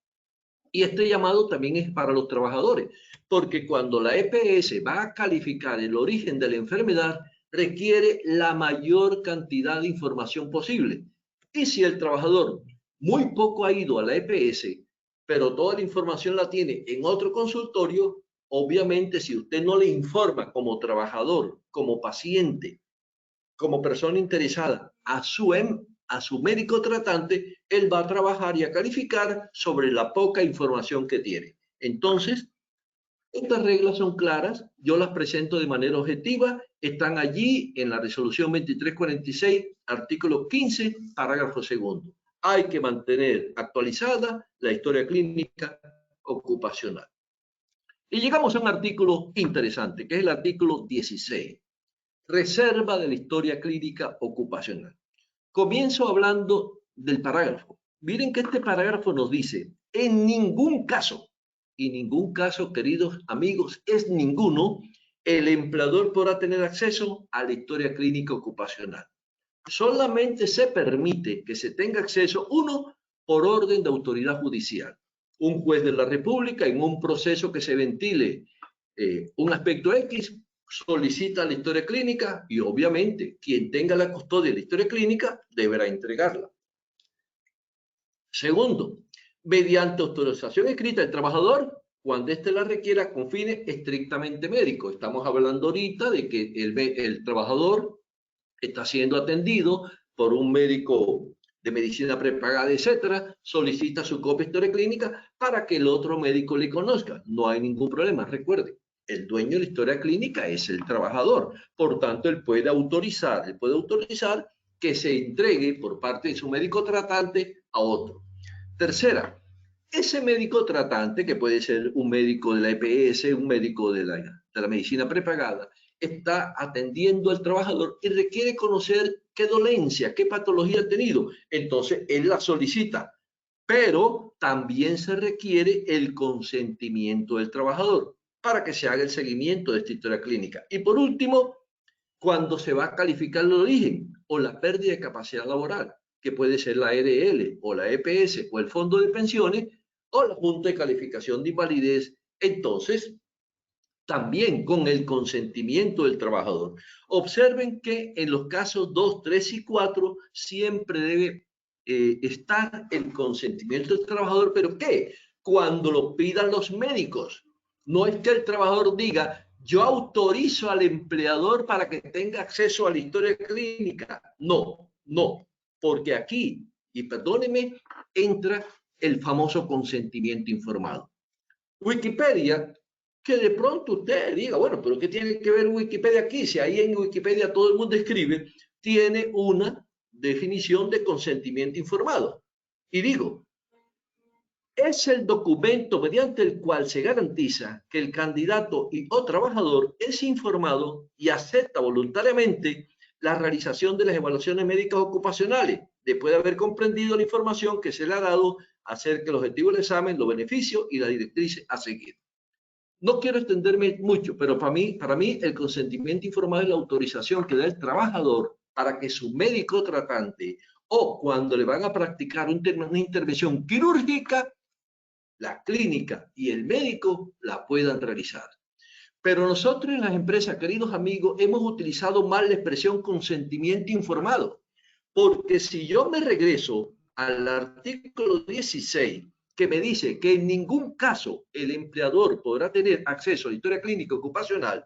Y este llamado también es para los trabajadores, porque cuando la EPS va a calificar el origen de la enfermedad, requiere la mayor cantidad de información posible. Y si el trabajador muy poco ha ido a la EPS, pero toda la información la tiene en otro consultorio, obviamente si usted no le informa como trabajador, como paciente, como persona interesada a su médico tratante, él va a trabajar y a calificar sobre la poca información que tiene. Entonces, estas reglas son claras, yo las presento de manera objetiva, están allí en la resolución 2346, artículo 15, parágrafo segundo. Hay que mantener actualizada la historia clínica ocupacional. Y llegamos a un artículo interesante, que es el artículo 16. Reserva de la historia clínica ocupacional. Comienzo hablando del parágrafo. Miren que este parágrafo nos dice, en ningún caso, y ningún caso, queridos amigos, es ninguno, el empleador podrá tener acceso a la historia clínica ocupacional. Solamente se permite que se tenga acceso, uno, por orden de autoridad judicial. Un juez de la República, en un proceso que se ventile un aspecto X, solicita la historia clínica y obviamente quien tenga la custodia de la historia clínica deberá entregarla. Segundo, mediante autorización escrita del trabajador cuando éste la requiera con fines estrictamente médicos. Estamos hablando ahorita de que el trabajador está siendo atendido por un médico de medicina prepagada, etcétera, solicita su copia de historia clínica para que el otro médico le conozca. No hay ningún problema, recuerde. El dueño de la historia clínica es el trabajador. Por tanto, él puede autorizar que se entregue por parte de su médico tratante a otro. Tercera, ese médico tratante, que puede ser un médico de la EPS, un médico de la medicina prepagada, está atendiendo al trabajador y requiere conocer qué dolencia, qué patología ha tenido. Entonces, él la solicita, pero también se requiere el consentimiento del trabajador para que se haga el seguimiento de esta historia clínica. Y por último, cuando se va a calificar el origen o la pérdida de capacidad laboral, que puede ser la ARL o la EPS o el Fondo de Pensiones o la Junta de Calificación de Invalidez, entonces también con el consentimiento del trabajador. Observen que en los casos 2, 3 y 4 siempre debe estar el consentimiento del trabajador, pero ¿qué? Cuando lo pidan los médicos. No es que el trabajador diga, yo autorizo al empleador para que tenga acceso a la historia clínica. No, no, porque aquí, y perdónenme, entra el famoso consentimiento informado. Wikipedia, que de pronto usted diga, bueno, pero ¿qué tiene que ver Wikipedia aquí? Si ahí en Wikipedia todo el mundo escribe, tiene una definición de consentimiento informado. Y digo, es el documento mediante el cual se garantiza que el candidato y o trabajador es informado y acepta voluntariamente la realización de las evaluaciones médicas ocupacionales, después de haber comprendido la información que se le ha dado acerca del objetivo del examen, los beneficios y las directrices a seguir. No quiero extenderme mucho, pero para mí el consentimiento informado es la autorización que da el trabajador para que su médico tratante o cuando le van a practicar una intervención quirúrgica, la clínica y el médico la puedan realizar. Pero nosotros en las empresas, queridos amigos, hemos utilizado mal la expresión consentimiento informado, porque si yo me regreso al artículo 16, que me dice que en ningún caso el empleador podrá tener acceso a la historia clínica ocupacional,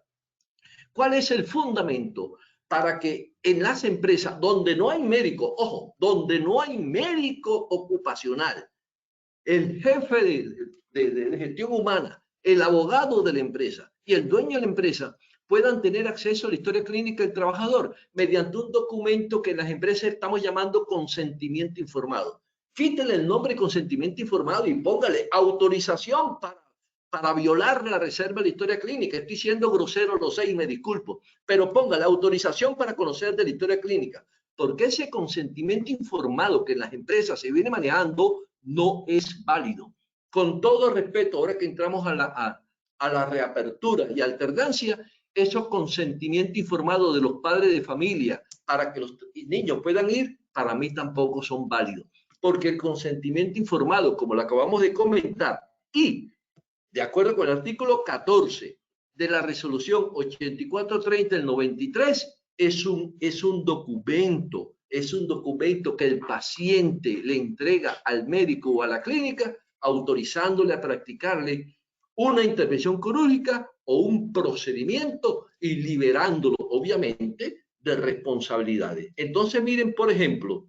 ¿cuál es el fundamento para que en las empresas donde no hay médico, ojo, donde no hay médico ocupacional, el jefe de gestión humana, el abogado de la empresa y el dueño de la empresa puedan tener acceso a la historia clínica del trabajador mediante un documento que en las empresas estamos llamando consentimiento informado? Quítele el nombre consentimiento informado y póngale autorización para violar la reserva de la historia clínica. Estoy siendo grosero, lo sé y me disculpo, pero póngale autorización para conocer de la historia clínica, porque ese consentimiento informado que en las empresas se viene manejando no es válido. Con todo respeto, ahora que entramos a la reapertura y alternancia, esos consentimientos informados de los padres de familia para que los niños puedan ir, para mí tampoco son válidos. porque el consentimiento informado, como lo acabamos de comentar, y de acuerdo con el artículo 14 de la resolución 8430 del 93, es un documento que el paciente le entrega al médico o a la clínica, autorizándole a practicarle una intervención quirúrgica o un procedimiento y liberándolo, obviamente, de responsabilidades. Entonces, miren, por ejemplo,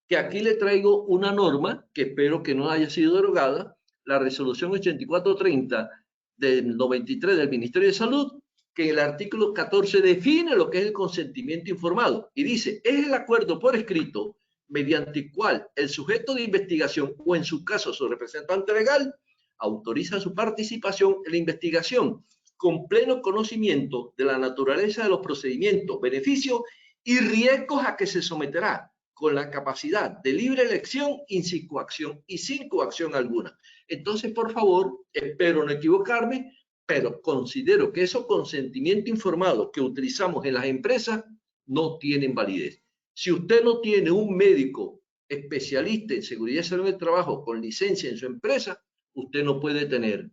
que aquí le traigo una norma que espero que no haya sido derogada, la resolución 8430 del 93 del Ministerio de Salud, que el artículo 14 define lo que es el consentimiento informado y dice, es el acuerdo por escrito mediante el cual el sujeto de investigación o en su caso su representante legal autoriza su participación en la investigación con pleno conocimiento de la naturaleza de los procedimientos, beneficios y riesgos a que se someterá, con la capacidad de libre elección y sin coacción alguna. Entonces, por favor, espero no equivocarme, pero considero que esos consentimientos informados que utilizamos en las empresas no tienen validez. Si usted no tiene un médico especialista en seguridad y salud del trabajo con licencia en su empresa, usted no puede tener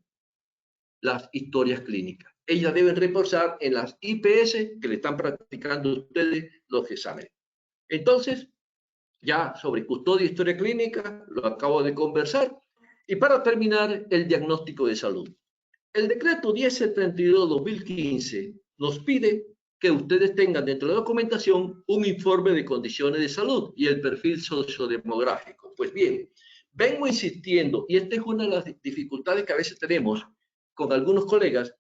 las historias clínicas. Ellas deben reposar en las IPS que le están practicando ustedes los exámenes. Entonces, ya sobre custodia e historia clínica, lo acabo de conversar. Y para terminar, el diagnóstico de salud. El decreto 1072-2015 nos pide que ustedes tengan dentro de la documentación un informe de condiciones de salud y el perfil sociodemográfico. Pues bien, vengo insistiendo, y esta es una de las dificultades que a veces tenemos con algunos colegas,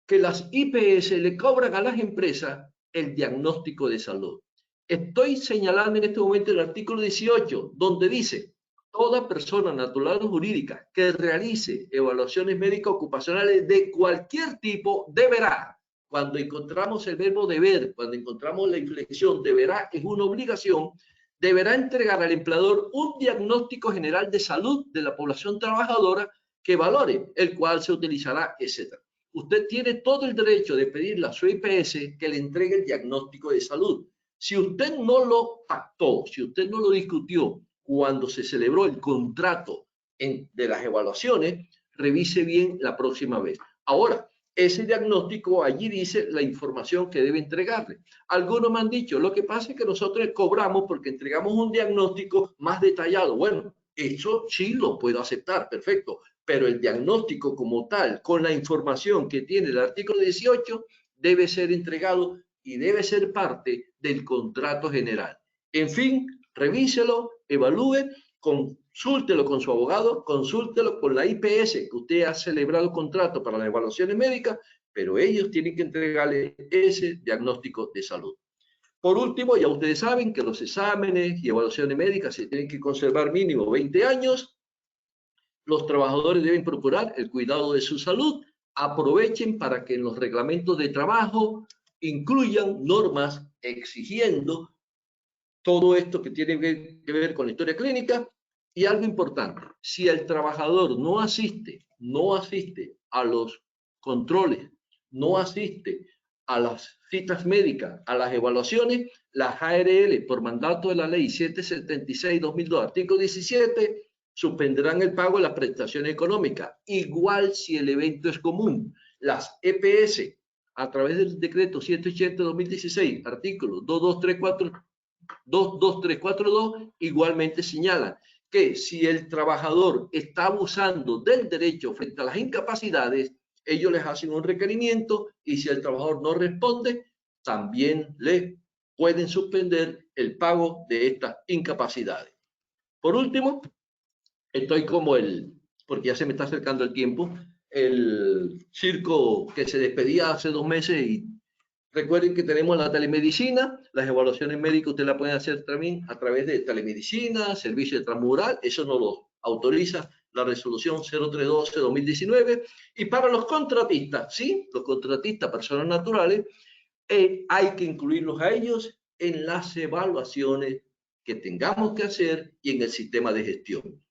que las IPS le cobran a las empresas el diagnóstico de salud. Estoy señalando en este momento el artículo 18, donde dice, toda persona natural o jurídica que realice evaluaciones médicas ocupacionales de cualquier tipo deberá, cuando encontramos el verbo deber, cuando encontramos la inflexión, deberá es una obligación, deberá entregar al empleador un diagnóstico general de salud de la población trabajadora que valore, el cual se utilizará, etc. Usted tiene todo el derecho de pedirle a su IPS que le entregue el diagnóstico de salud. Si usted no lo pactó, si usted no lo discutió cuando se celebró el contrato de las evaluaciones, revise bien la próxima vez. Ahora, ese diagnóstico, allí dice la información que debe entregarle. Algunos me han dicho, lo que pasa es que nosotros cobramos porque entregamos un diagnóstico más detallado. Bueno, eso sí lo puedo aceptar, perfecto. Pero el diagnóstico como tal, con la información que tiene el artículo 18, debe ser entregado y debe ser parte del contrato general. En fin, revíselo, evalúe, consúltelo con su abogado, consúltelo con la IPS que usted ha celebrado contrato para las evaluaciones médicas, pero ellos tienen que entregarle ese diagnóstico de salud. Por último, ya ustedes saben que los exámenes y evaluaciones médicas se tienen que conservar mínimo 20 años. Los trabajadores deben procurar el cuidado de su salud. Aprovechen para que en los reglamentos de trabajo incluyan normas exigiendo todo esto que tiene que ver con la historia clínica. Y algo importante, si el trabajador no asiste a los controles, no asiste a las citas médicas, a las evaluaciones, las ARL, por mandato de la ley 776-2002, artículo 17, suspenderán el pago de las prestaciones económicas. Igual si el evento es común. Las EPS, a través del decreto 180-2016, artículo 22342, igualmente señalan que si el trabajador está abusando del derecho frente a las incapacidades, ellos les hacen un requerimiento y si el trabajador no responde, también le pueden suspender el pago de estas incapacidades. Por último, estoy como porque ya se me está acercando el tiempo, el circo que se despedía hace 2 meses y recuerden que tenemos la telemedicina, las evaluaciones médicas usted la pueden hacer también a través de telemedicina, servicio de transmural, eso no lo autoriza la resolución 0312-2019. Y para los contratistas, sí, los contratistas, personas naturales, hay que incluirlos a ellos en las evaluaciones que tengamos que hacer y en el sistema de gestión.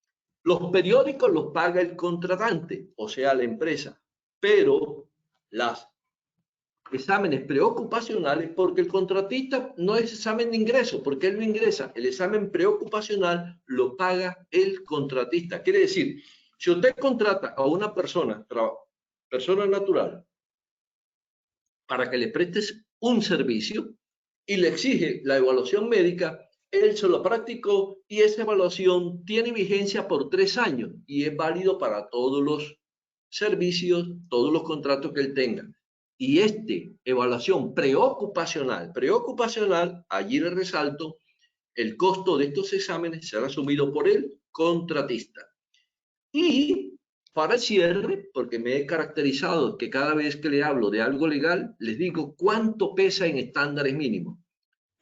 Los periódicos los paga el contratante, o sea, la empresa, pero exámenes preocupacionales, porque el contratista no es examen de ingreso, porque él no ingresa. El examen preocupacional lo paga el contratista. Quiere decir, si usted contrata a una persona natural, para que le prestes un servicio y le exige la evaluación médica, él se lo practicó y esa evaluación tiene vigencia por 3 años y es válido para todos los servicios, todos los contratos que él tenga. Y evaluación preocupacional, allí le resalto, el costo de estos exámenes será asumido por el contratista. Y para el cierre, porque me he caracterizado que cada vez que le hablo de algo legal, les digo cuánto pesa en estándares mínimos.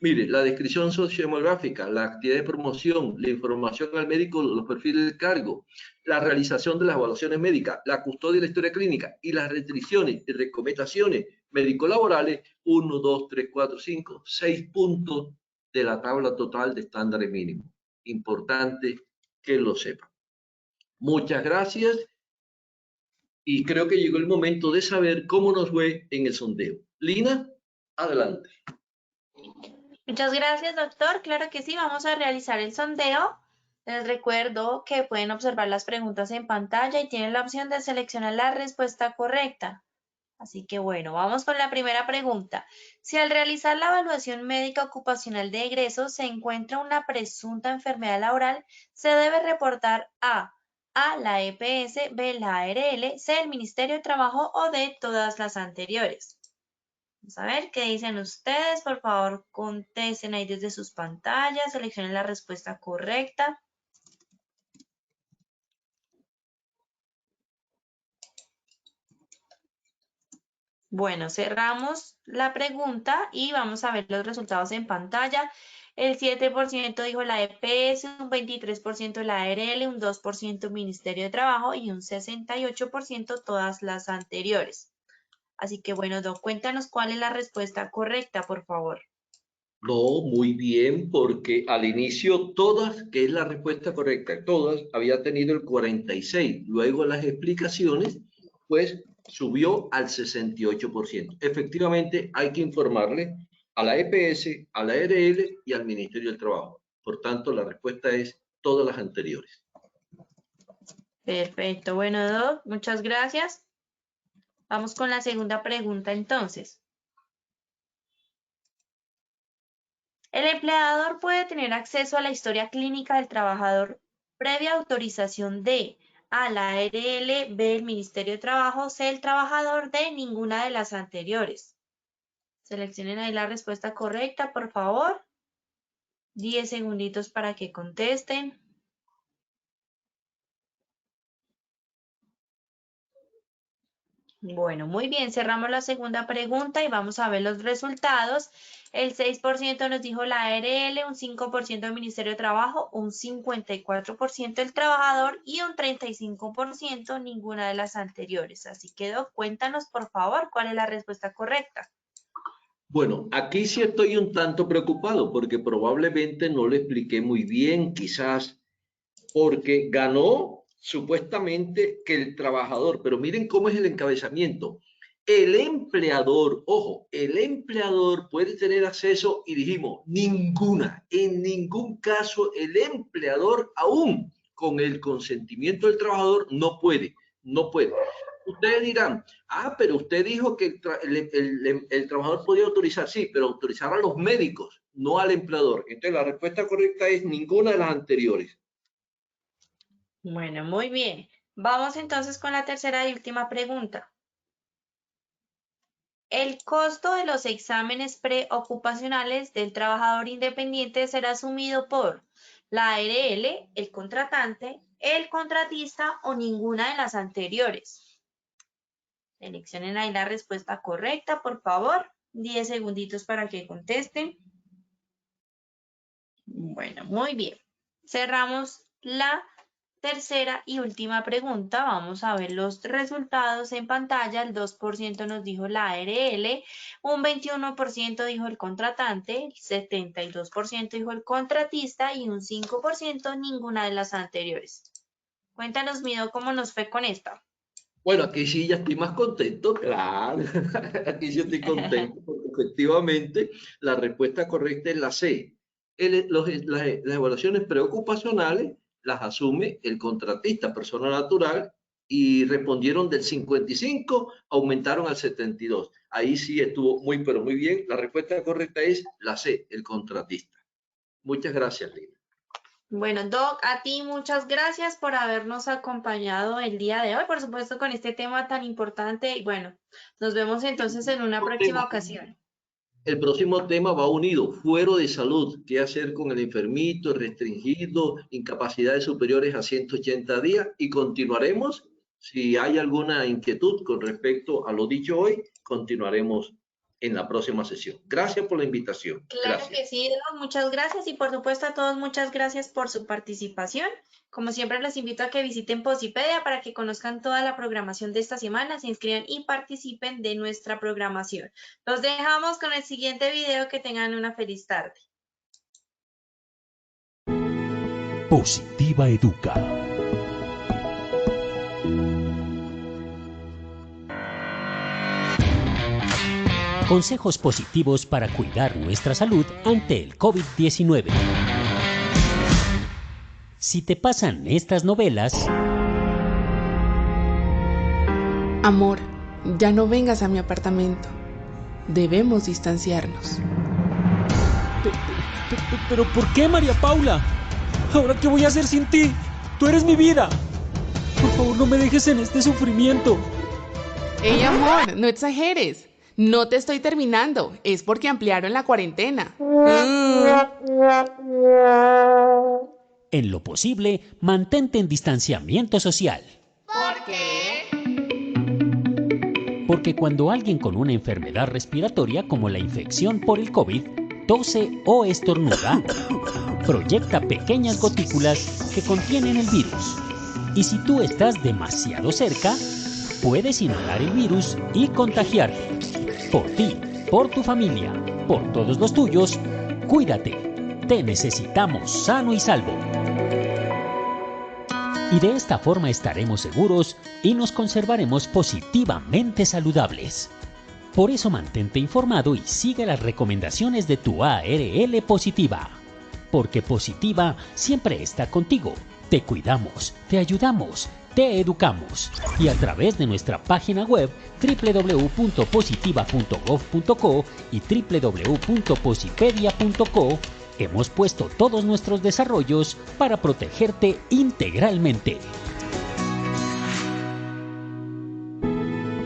Mire, la descripción sociodemográfica, la actividad de promoción, la información al médico, los perfiles del cargo, la realización de las evaluaciones médicas, la custodia de la historia clínica y las restricciones y recomendaciones médico-laborales, 1, 2, 3, 4, 5, 6 puntos de la tabla total de estándares mínimos. Importante que lo sepan. Muchas gracias y creo que llegó el momento de saber cómo nos fue en el sondeo. Lina, adelante. Muchas gracias, doctor. Claro que sí, vamos a realizar el sondeo. Les recuerdo que pueden observar las preguntas en pantalla y tienen la opción de seleccionar la respuesta correcta. Así que bueno, vamos con la primera pregunta. Si al realizar la evaluación médica ocupacional de egreso se encuentra una presunta enfermedad laboral, se debe reportar A, la EPS, B, la ARL, C, el Ministerio de Trabajo o D, todas las anteriores. Vamos a ver qué dicen ustedes. Por favor, contesten ahí desde sus pantallas, seleccionen la respuesta correcta. Bueno, cerramos la pregunta y vamos a ver los resultados en pantalla. El 7% dijo la EPS, un 23% la ARL, un 2% Ministerio de Trabajo y un 68% todas las anteriores. Así que bueno, Doc, cuéntanos cuál es la respuesta correcta, por favor. No, muy bien, porque al inicio todas, que es la respuesta correcta, todas había tenido el 46. Luego las explicaciones, pues subió al 68%. Efectivamente, hay que informarle a la EPS, a la ARL y al Ministerio del Trabajo. Por tanto, la respuesta es todas las anteriores. Perfecto. Bueno, Doc, muchas gracias. Vamos con la segunda pregunta entonces. El empleador puede tener acceso a la historia clínica del trabajador previa autorización de A, la ARL, B, el Ministerio de Trabajo, C, el trabajador, D, ninguna de las anteriores. Seleccionen ahí la respuesta correcta, por favor. 10 segunditos para que contesten. Bueno, muy bien, cerramos la segunda pregunta y vamos a ver los resultados. El 6% nos dijo la ARL, un 5% el Ministerio de Trabajo, un 54% el trabajador y un 35% ninguna de las anteriores. Así que, Doc, cuéntanos por favor cuál es la respuesta correcta. Bueno, aquí sí estoy un tanto preocupado porque probablemente no le expliqué muy bien, quizás porque ganó supuestamente que el trabajador, pero miren cómo es el encabezamiento. El empleador, ojo, el empleador puede tener acceso y dijimos, ninguna, en ningún caso el empleador aún con el consentimiento del trabajador no puede, no puede. Ustedes dirán, pero usted dijo que el trabajador podía autorizar, sí, pero autorizar a los médicos, no al empleador. Entonces la respuesta correcta es ninguna de las anteriores. Bueno, muy bien. Vamos entonces con la tercera y última pregunta. El costo de los exámenes preocupacionales del trabajador independiente será asumido por la ARL, el contratante, el contratista o ninguna de las anteriores. Seleccionen ahí la respuesta correcta, por favor. 10 segunditos para que contesten. Bueno, muy bien. Cerramos la tercera y última pregunta. Vamos a ver los resultados en pantalla. El 2% nos dijo la ARL, un 21% dijo el contratante, el 72% dijo el contratista y un 5% ninguna de las anteriores. Cuéntanos, Mido, cómo nos fue con esta. Bueno, aquí sí ya estoy más contento, claro. Aquí sí estoy contento porque efectivamente la respuesta correcta es la C. Las evaluaciones preocupacionales las asume el contratista, persona natural, y respondieron del 55, aumentaron al 72. Ahí sí estuvo muy, pero muy bien. La respuesta correcta es la C, el contratista. Muchas gracias, Lina. Bueno, Doc, a ti muchas gracias por habernos acompañado el día de hoy, por supuesto, con este tema tan importante. Y bueno, nos vemos entonces en una próxima ocasión. El próximo tema va unido, fuero de salud, qué hacer con el enfermito, restringido, incapacidades superiores a 180 días y continuaremos. Si hay alguna inquietud con respecto a lo dicho hoy, continuaremos en la próxima sesión. Gracias por la invitación. Claro Gracias. que sí, Doc, muchas gracias y por supuesto a todos muchas gracias por su participación. Como siempre les invito a que visiten Posipedia para que conozcan toda la programación de esta semana, se inscriban y participen de nuestra programación. Los dejamos con el siguiente video, que tengan una feliz tarde. Positiva Educa. Consejos positivos para cuidar nuestra salud ante el COVID-19. Si te pasan estas novelas... Amor, ya no vengas a mi apartamento. Debemos distanciarnos. ¿Pero por qué, María Paula? ¿Ahora qué voy a hacer sin ti? Tú eres mi vida. Por favor, no me dejes en este sufrimiento. ¡Ey, amor! No exageres. No te estoy terminando. Es porque ampliaron la cuarentena. En lo posible, mantente en distanciamiento social. ¿Por qué? Porque cuando alguien con una enfermedad respiratoria como la infección por el COVID tose o estornuda, proyecta pequeñas gotículas que contienen el virus. Y si tú estás demasiado cerca, puedes inhalar el virus y contagiarte. Por ti, por tu familia, por todos los tuyos, cuídate. Te necesitamos sano y salvo. Y de esta forma estaremos seguros y nos conservaremos positivamente saludables. Por eso mantente informado y sigue las recomendaciones de tu ARL Positiva. Porque Positiva siempre está contigo. Te cuidamos, te ayudamos, te educamos. Y a través de nuestra página web www.positiva.gov.co y www.posipedia.co hemos puesto todos nuestros desarrollos para protegerte integralmente.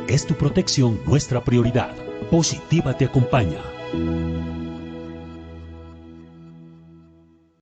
Es tu protección nuestra prioridad. Positiva te acompaña.